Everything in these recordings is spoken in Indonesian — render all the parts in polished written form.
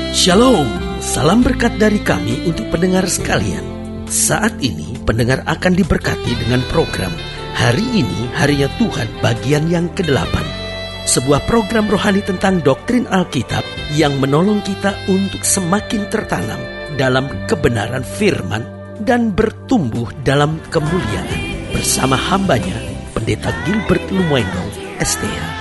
Shalom, salam berkat dari kami untuk pendengar sekalian. Saat ini pendengar akan diberkati dengan program Hari Ini Harinya Tuhan bagian yang ke-8. Sebuah program rohani tentang doktrin Alkitab yang menolong kita untuk semakin tertanam dalam kebenaran firman dan bertumbuh dalam kemuliaan. Bersama hambanya, Pendeta Gilbert Lumendo, STH.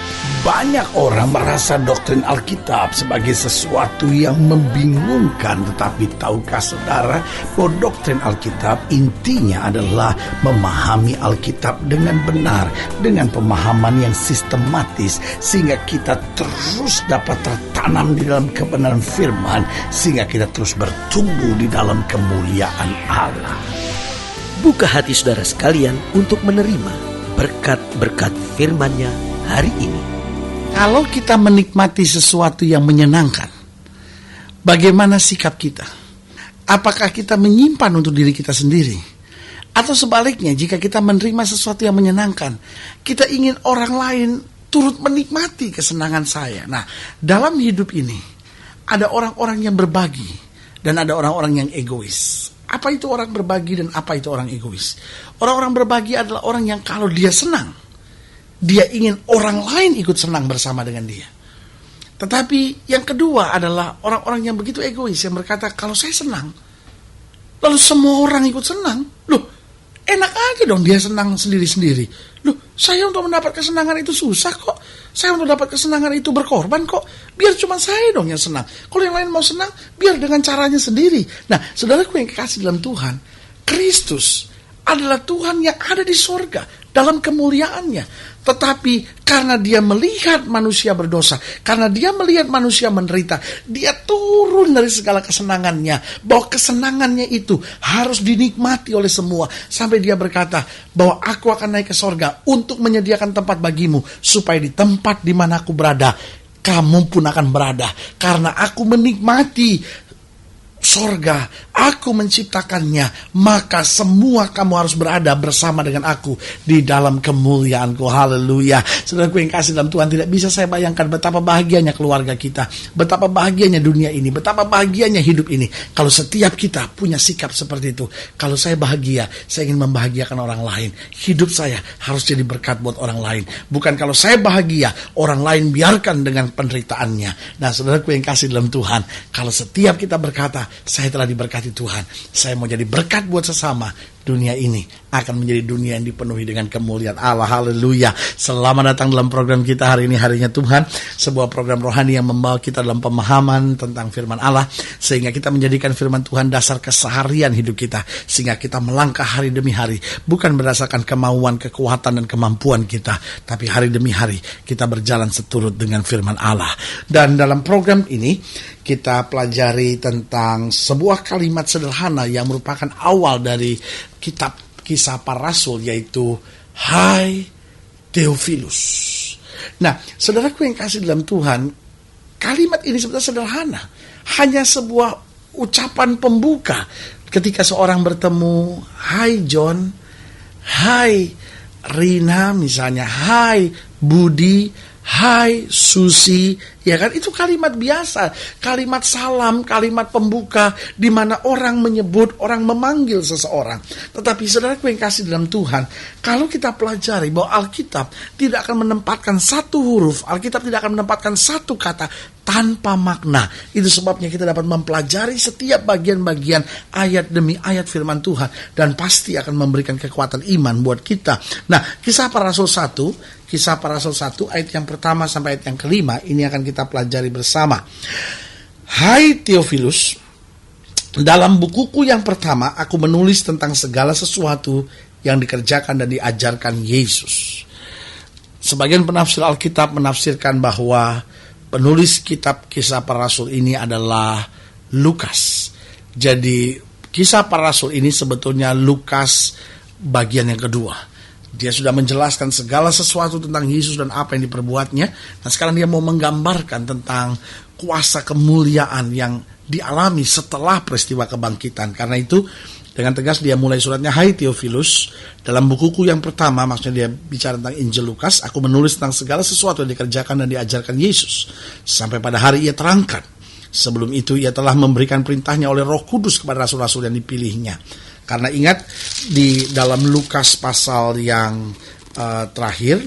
Banyak orang merasa doktrin Alkitab sebagai sesuatu yang membingungkan. Tetapi tahukah saudara bahwa doktrin Alkitab intinya adalah memahami Alkitab dengan benar, dengan pemahaman yang sistematis, sehingga kita terus dapat tertanam di dalam kebenaran firman, sehingga kita terus bertumbuh di dalam kemuliaan Allah. Buka hati saudara sekalian untuk menerima berkat-berkat firman-Nya hari ini. Kalau kita menikmati sesuatu yang menyenangkan, bagaimana sikap kita? Apakah kita menyimpan untuk diri kita sendiri? Atau sebaliknya, jika kita menerima sesuatu yang menyenangkan, kita ingin orang lain turut menikmati kesenangan saya. Nah, dalam hidup ini, ada orang-orang yang berbagi dan ada orang-orang yang egois. Apa itu orang berbagi dan apa itu orang egois? Orang-orang berbagi adalah orang yang kalau dia senang, dia ingin orang lain ikut senang bersama dengan dia. Tetapi yang kedua adalah orang-orang yang begitu egois, yang berkata, kalau saya senang, lalu semua orang ikut senang. Loh, enak aja dong dia senang sendiri-sendiri. Loh, saya untuk mendapat kesenangan itu susah kok. Saya untuk dapat kesenangan itu berkorban kok. Biar cuma saya dong yang senang. Kalau yang lain mau senang, biar dengan caranya sendiri. Nah, saudaraku yang kekasih dalam Tuhan, Kristus adalah Tuhan yang ada di sorga dalam kemuliaannya. Tetapi karena dia melihat manusia berdosa, karena dia melihat manusia menderita, dia turun dari segala kesenangannya, bahwa kesenangannya itu harus dinikmati oleh semua, sampai dia berkata bahwa aku akan naik ke sorga untuk menyediakan tempat bagimu, supaya di tempat di mana aku berada, kamu pun akan berada. Karena aku menikmati sorga, aku menciptakannya, maka semua kamu harus berada bersama dengan aku di dalam kemuliaanku. Haleluya. Saudaraku yang kasih dalam Tuhan, tidak bisa saya bayangkan betapa bahagianya keluarga kita, betapa bahagianya dunia ini, betapa bahagianya hidup ini, kalau setiap kita punya sikap seperti itu. Kalau saya bahagia, saya ingin membahagiakan orang lain. Hidup saya harus jadi berkat buat orang lain. Bukan kalau saya bahagia, orang lain biarkan dengan penderitaannya. Nah, saudaraku yang kasih dalam Tuhan, kalau setiap kita berkata, saya telah diberkati Tuhan, saya mau jadi berkat buat sesama, dunia ini akan menjadi dunia yang dipenuhi dengan kemuliaan Allah. Haleluya. Selamat datang dalam program kita hari ini, Harinya Tuhan, sebuah program rohani yang membawa kita dalam pemahaman tentang firman Allah, sehingga kita menjadikan firman Tuhan dasar keseharian hidup kita, sehingga kita melangkah hari demi hari, bukan berdasarkan kemauan, kekuatan, dan kemampuan kita, tapi hari demi hari kita berjalan seturut dengan firman Allah. Dan dalam program ini kita pelajari tentang sebuah kalimat sederhana yang merupakan awal dari kitab Kisah Para Rasul, yaitu Hai Theophilus. Nah, saudaraku yang kasih dalam Tuhan, kalimat ini sebetulnya sederhana, hanya sebuah ucapan pembuka ketika seorang bertemu, Hai John, Hai Rina misalnya, Hai Budi, Hai Susi, ya kan? Itu kalimat biasa, kalimat salam, kalimat pembuka, di mana orang menyebut, orang memanggil seseorang. Tetapi saudaraku yang kasih dalam Tuhan, kalau kita pelajari bahwa Alkitab tidak akan menempatkan satu huruf, Alkitab tidak akan menempatkan satu kata tanpa makna. Itu sebabnya kita dapat mempelajari setiap bagian-bagian ayat demi ayat firman Tuhan, dan pasti akan memberikan kekuatan iman buat kita. Nah, Kisah Para Rasul 1, Kisah Para Rasul 1 ayat yang pertama sampai ayat yang kelima, ini akan kita pelajari bersama. Hai Theophilus, dalam bukuku yang pertama aku menulis tentang segala sesuatu yang dikerjakan dan diajarkan Yesus. Sebagian penafsir Alkitab menafsirkan bahwa penulis kitab Kisah Para Rasul ini adalah Lukas. Jadi Kisah Para Rasul ini sebetulnya Lukas bagian yang kedua. Dia sudah menjelaskan segala sesuatu tentang Yesus dan apa yang diperbuatnya. Nah, sekarang dia mau menggambarkan tentang kuasa kemuliaan yang dialami setelah peristiwa kebangkitan. Karena itu dengan tegas dia mulai suratnya, Hai Theophilus, dalam bukuku yang pertama, maksudnya dia bicara tentang Injil Lukas, aku menulis tentang segala sesuatu yang dikerjakan dan diajarkan Yesus, sampai pada hari ia terangkat, Sebelum itu ia telah memberikan perintahnya oleh Roh Kudus kepada rasul-rasul yang dipilihnya. Karena ingat di dalam Lukas pasal yang terakhir,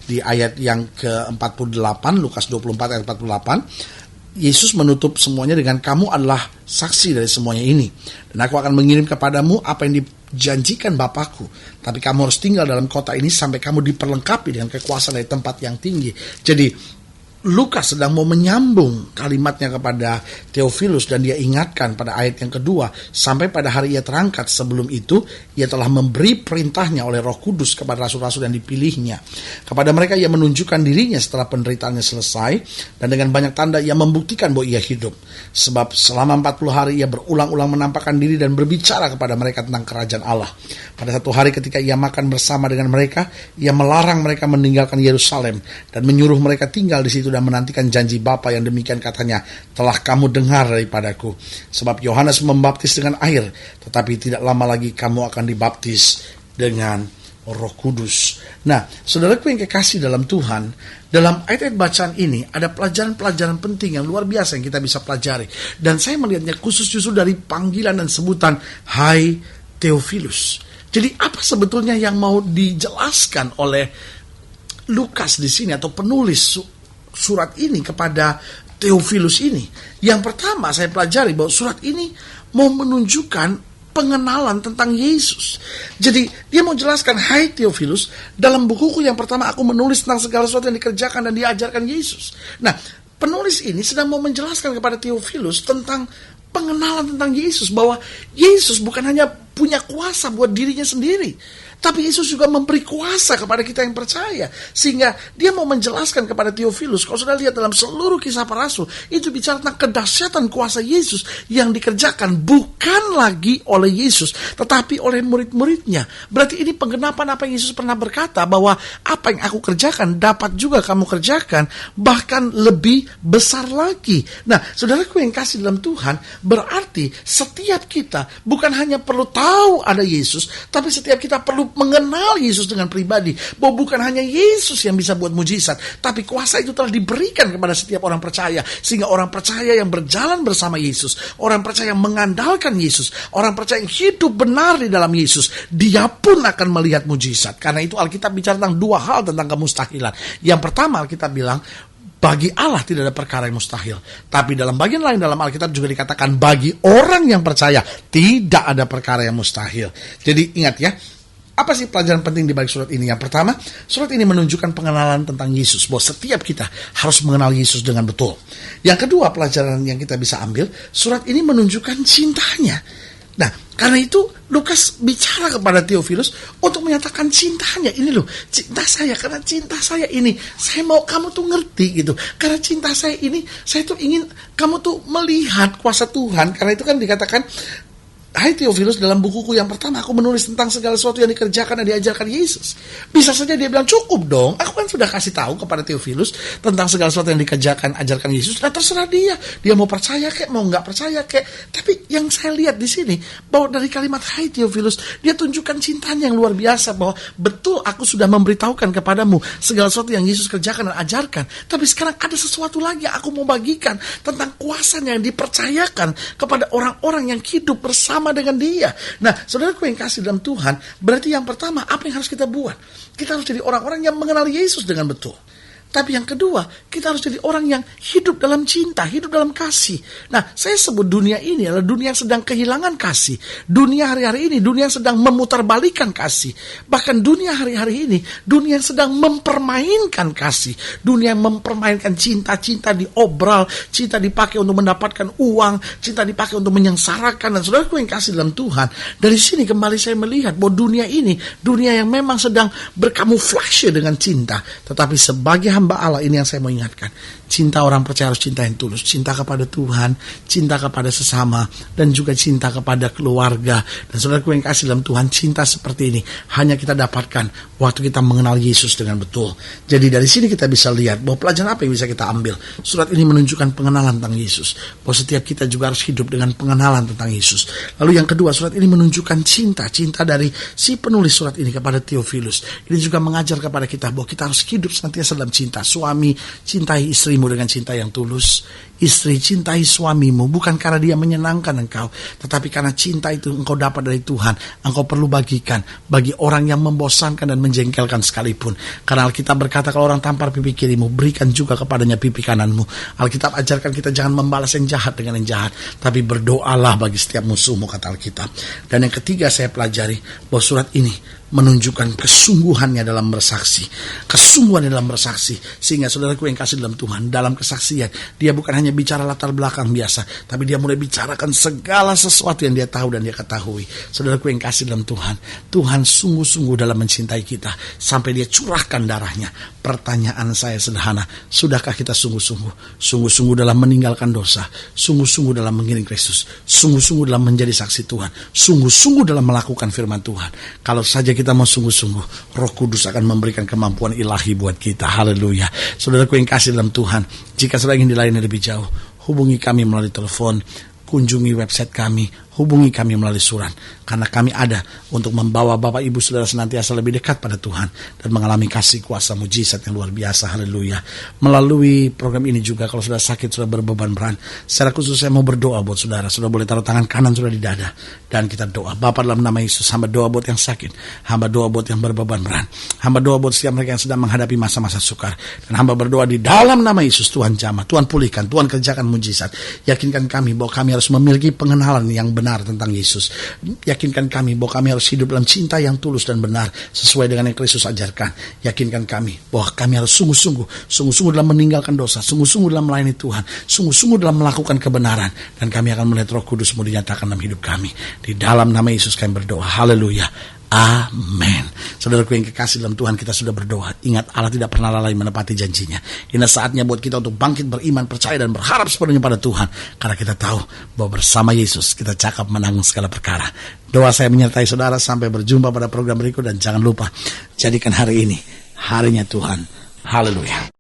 di ayat yang ke-48, Lukas 24 ayat 48, Yesus menutup semuanya dengan, kamu adalah saksi dari semuanya ini. Dan aku akan mengirim kepadamu apa yang dijanjikan Bapakku. Tapi kamu harus tinggal dalam kota ini sampai kamu diperlengkapi dengan kekuasaan dari tempat yang tinggi. Jadi Lukas sedang mau menyambung kalimatnya kepada Theophilus, dan dia ingatkan pada ayat yang kedua, sampai pada hari ia terangkat, sebelum itu ia telah memberi perintahnya oleh Roh Kudus kepada rasul-rasul yang dipilihnya. Kepada mereka ia menunjukkan dirinya setelah penderitaannya selesai, dan dengan banyak tanda ia membuktikan bahwa ia hidup. Sebab selama 40 hari ia berulang-ulang menampakkan diri dan berbicara kepada mereka tentang kerajaan Allah. Pada satu hari ketika ia makan bersama dengan mereka, ia melarang mereka meninggalkan Yerusalem dan menyuruh mereka tinggal di situ dan menantikan janji Bapa yang demikian katanya, telah kamu dengar daripadaku. Sebab Yohanes membaptis dengan air, tetapi tidak lama lagi kamu akan dibaptis dengan Roh Kudus. Nah, saudaraku yang kekasih dalam Tuhan, dalam ayat-ayat bacaan ini ada pelajaran-pelajaran penting yang luar biasa yang kita bisa pelajari. Dan saya melihatnya khusus justru dari panggilan dan sebutan, Hai Theophilus. Jadi apa sebetulnya yang mau dijelaskan oleh Lukas di sini atau penulis surat ini kepada Theophilus ini? Yang pertama saya pelajari bahwa surat ini mau menunjukkan pengenalan tentang Yesus. Jadi dia mau jelaskan, hai Theophilus, dalam bukuku yang pertama aku menulis tentang segala sesuatu yang dikerjakan dan diajarkan Yesus. Nah, penulis ini sedang mau menjelaskan kepada Theophilus tentang pengenalan tentang Yesus, bahwa Yesus bukan hanya punya kuasa buat dirinya sendiri, tapi Yesus juga memberi kuasa kepada kita yang percaya. Sehingga dia mau menjelaskan kepada Theophilus, kalau sudah lihat dalam seluruh kisah para rasul, itu bicara tentang kedahsyatan kuasa Yesus yang dikerjakan bukan lagi oleh Yesus, tetapi oleh murid-muridnya. Berarti ini penggenapan apa yang Yesus pernah berkata, bahwa apa yang aku kerjakan dapat juga kamu kerjakan, bahkan lebih besar lagi. Nah, saudaraku yang kasih dalam Tuhan, berarti setiap kita bukan hanya perlu tahu ada Yesus, tapi setiap kita perlu mengenal Yesus dengan pribadi, bahwa bukan hanya Yesus yang bisa buat mujizat, tapi kuasa itu telah diberikan kepada setiap orang percaya, sehingga orang percaya yang berjalan bersama Yesus, orang percaya yang mengandalkan Yesus, orang percaya yang hidup benar di dalam Yesus, dia pun akan melihat mujizat. Karena itu Alkitab bicara tentang dua hal tentang kemustahilan. Yang pertama Alkitab bilang, bagi Allah tidak ada perkara yang mustahil. Tapi dalam bagian lain dalam Alkitab juga dikatakan, bagi orang yang percaya tidak ada perkara yang mustahil. Jadi ingat ya, apa sih pelajaran penting di balik surat ini? Yang pertama, surat ini menunjukkan pengenalan tentang Yesus, bahwa setiap kita harus mengenal Yesus dengan betul. Yang kedua, pelajaran yang kita bisa ambil, surat ini menunjukkan cintanya. Nah, karena itu Lukas bicara kepada Theophilus untuk menyatakan cintanya. Ini loh, cinta saya, karena cinta saya ini, saya mau kamu tuh ngerti gitu. Karena cinta saya ini, saya tuh ingin kamu tuh melihat kuasa Tuhan. Karena itu kan dikatakan, hai Theophilus, dalam bukuku yang pertama aku menulis tentang segala sesuatu yang dikerjakan dan diajarkan Yesus. Bisa saja dia bilang, cukup dong, aku kan sudah kasih tahu kepada Theophilus tentang segala sesuatu yang dikerjakan, ajarkan Yesus. Nah, terserah dia mau percaya kek, mau nggak percaya kek. Tapi yang saya lihat di sini, bahwa dari kalimat hai Theophilus, dia tunjukkan cintanya yang luar biasa, bahwa betul aku sudah memberitahukan kepadamu segala sesuatu yang Yesus kerjakan dan ajarkan. Tapi sekarang ada sesuatu lagi yang aku mau bagikan tentang kuasanya yang dipercayakan kepada orang-orang yang hidup bersama dengan dia. Nah, saudaraku yang kasih dalam Tuhan, berarti yang pertama, apa yang harus kita buat? Kita harus jadi orang-orang yang mengenal Yesus dengan betul. Tapi yang kedua, kita harus jadi orang yang hidup dalam cinta, hidup dalam kasih. Nah, saya sebut dunia ini adalah dunia yang sedang kehilangan kasih. Dunia hari-hari ini, dunia yang sedang memutarbalikkan kasih. Bahkan dunia hari-hari ini, dunia yang sedang mempermainkan kasih. Dunia yang mempermainkan cinta, cinta diobral, cinta dipakai untuk mendapatkan uang, cinta dipakai untuk menyengsarakan. Dan saudaraku yang kasih dalam Tuhan, dari sini kembali saya melihat bahwa dunia ini, dunia yang memang sedang berkamuflase dengan cinta. Tetapi sebagai hamba Allah, ini yang saya mau ingatkan, cinta orang percaya harus cinta yang tulus, cinta kepada Tuhan, cinta kepada sesama, dan juga cinta kepada keluarga. Dan saudaraku yang kasih dalam Tuhan, cinta seperti ini hanya kita dapatkan waktu kita mengenal Yesus dengan betul. Jadi dari sini kita bisa lihat bahwa pelajaran apa yang bisa kita ambil. Surat ini menunjukkan pengenalan tentang Yesus, bahwa setiap kita juga harus hidup dengan pengenalan tentang Yesus. Lalu yang kedua, surat ini menunjukkan cinta dari si penulis surat ini kepada Theophilus. Ini juga mengajar kepada kita bahwa kita harus hidup senantiasa dalam cinta. cinta. Suami, cintai istrimu dengan cinta yang tulus. Istri, cintai suamimu bukan karena dia menyenangkan engkau, tetapi karena cinta itu engkau dapat dari Tuhan. Engkau perlu bagikan bagi orang yang membosankan dan menjengkelkan sekalipun. Karena Alkitab berkata, kalau orang tampar pipi kirimu, berikan juga kepadanya pipi kananmu. Alkitab ajarkan kita jangan membalas yang jahat dengan yang jahat, tapi berdoalah bagi setiap musuhmu, kata Alkitab. Dan yang ketiga saya pelajari bahwa surat ini menunjukkan kesungguhannya dalam bersaksi. Kesungguhannya dalam bersaksi. Sehingga saudaraku yang kasih dalam Tuhan, dalam kesaksian, dia bukan hanya bicara latar belakang biasa, tapi dia mulai bicarakan segala sesuatu yang dia tahu dan dia ketahui. Saudaraku yang kasih dalam Tuhan, Tuhan sungguh-sungguh dalam mencintai kita, sampai dia curahkan darahnya. Pertanyaan saya sederhana, sudahkah kita sungguh-sungguh? Sungguh-sungguh dalam meninggalkan dosa, sungguh-sungguh dalam mengiring Kristus, sungguh-sungguh dalam menjadi saksi Tuhan, sungguh-sungguh dalam melakukan firman Tuhan. Kalau saja kita mau sungguh-sungguh, Roh Kudus akan memberikan kemampuan ilahi buat kita. Haleluya. Saudaraku yang kasih dalam Tuhan, jika saudara ingin dilayani lebih jauh, hubungi kami melalui telepon, kunjungi website kami, hubungi kami melalui surat. Karena kami ada untuk membawa Bapak Ibu Saudara senantiasa lebih dekat pada Tuhan dan mengalami kasih kuasa mujizat yang luar biasa. Haleluya. Melalui program ini juga, kalau sudah sakit, sudah berbeban berat, secara khusus saya mau berdoa buat saudara. Saudara boleh taruh tangan kanan sudah di dada dan kita doa. Bapa, dalam nama Yesus, hamba doa buat yang sakit, hamba doa buat yang berbeban berat, hamba doa buat setiap mereka yang sedang menghadapi masa-masa sukar, dan hamba berdoa di dalam nama Yesus, Tuhan jamah, Tuhan pulihkan, Tuhan kerjakan mujizat. Yakinkan kami bahwa kami harus memiliki pengenalan yang benar tentang Yesus. Yakinkan kami bahwa kami harus hidup dalam cinta yang tulus dan benar sesuai dengan yang Kristus ajarkan. Yakinkan kami bahwa kami harus sungguh-sungguh dalam meninggalkan dosa, sungguh-sungguh dalam melayani Tuhan, sungguh-sungguh dalam melakukan kebenaran, dan kami akan melihat Roh Kudus-Mu dinyatakan dalam hidup kami. Di dalam nama Yesus kami berdoa. Haleluya. Amin. Saudaraku yang kekasih dalam Tuhan, kita sudah berdoa. Ingat, Allah tidak pernah lalai menepati janjinya. Ini saatnya buat kita untuk bangkit, beriman, percaya, dan berharap sepenuhnya pada Tuhan. Karena kita tahu bahwa bersama Yesus kita cakap menanggung segala perkara. Doa saya menyertai saudara sampai berjumpa pada program berikut. Dan jangan lupa, jadikan hari ini harinya Tuhan. Haleluya.